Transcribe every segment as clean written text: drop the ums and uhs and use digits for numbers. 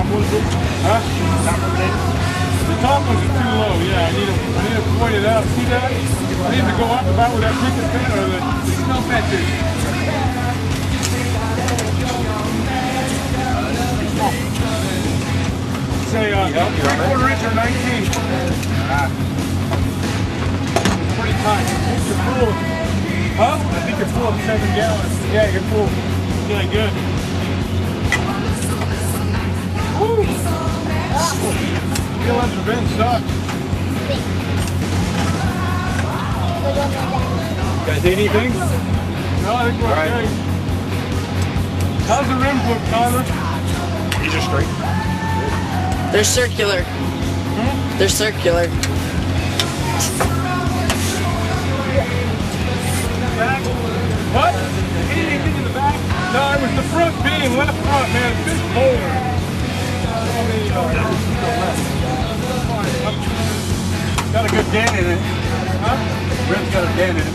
top was it? Huh? Top was it? The top ones are too low, yeah. I need to point it out. See that? I need to go up about where that picket fence or the snow fence is. Say 3/4 inch or 19. It's pretty tight. You're full. Huh? I think you're full of 7 gallons. Yeah, you're full. Yeah, good. Woo! Feel like the vent sucks. You guys need anything? No, I think we're okay. How's the rims look, Tyler? These are straight. They're circular. They're circular. Back? What? Anything in the back? No, it was the front beam, left front, man. It's big boulder. Got a good dent in it. Huh? Rim's got a dent in it.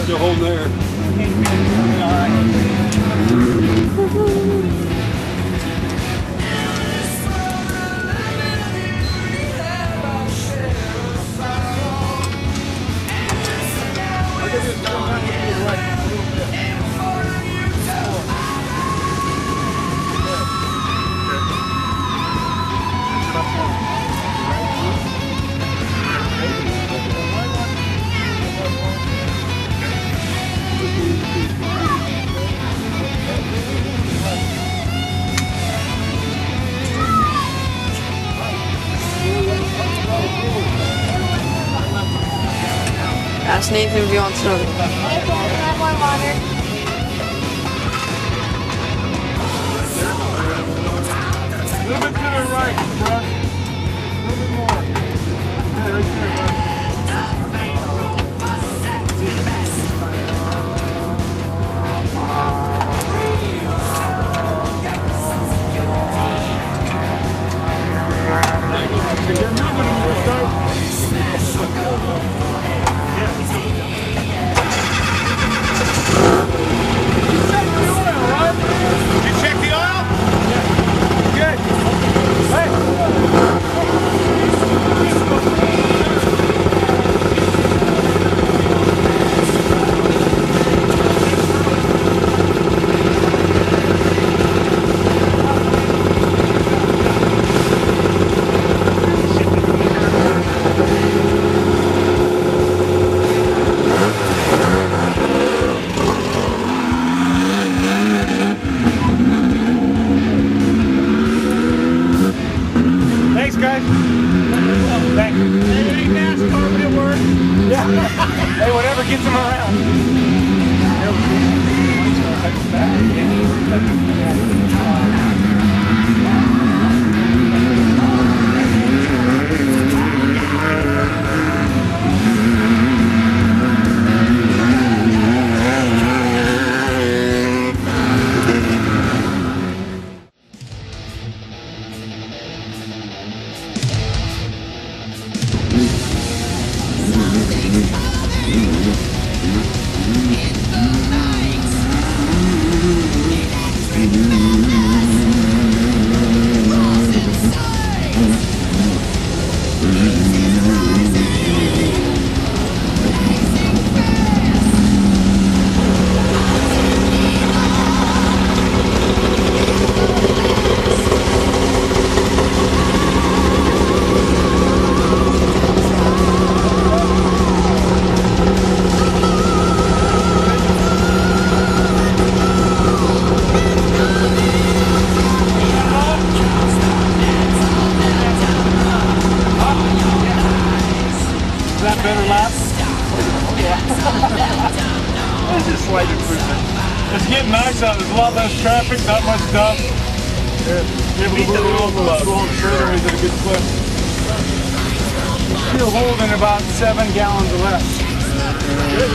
Still holding there. Ask Nathan if he wants another. Nathan, can I have more water? A little bit to the right, Russ. A little bit more. Yeah, right there, Russ. You're moving them, you're starting. You check the oil? Yeah. Good. Hey. Thanks, guys. Thank you. Hey, NASCAR, it work. Yeah. Hey, whatever gets them around. Is that better lap? Oh yeah. It's just slight improvement. It's getting nice out. There's a lot less traffic, not much stuff. Able to move along the trailer is at a good clip. Still holding about 7 gallons of left. Good.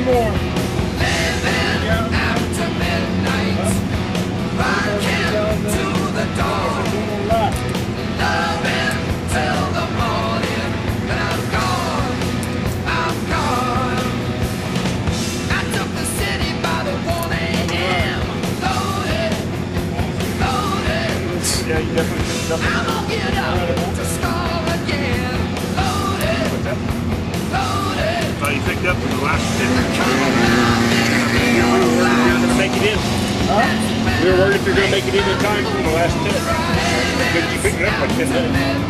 one more. Yeah, you definitely picked up. So you picked up from the last 10. We were worried if you were going to make it in. We were worried if you're going to make it in time from the last 10. But you picked it up like 10 minutes.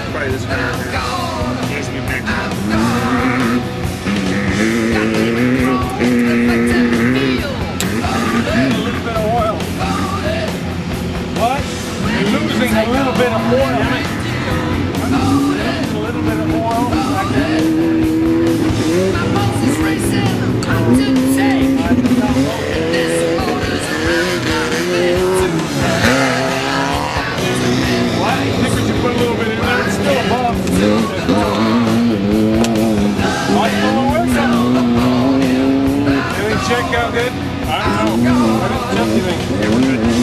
Probably this guy right here. He has to get back. What? You're losing a little bit of oil. A little bit of oil. Like that. Well, I think we should put a little bit in there. It's still above. Might pull a whistle. Everything check out good? I don't know. I didn't check anything. Yeah, we're good.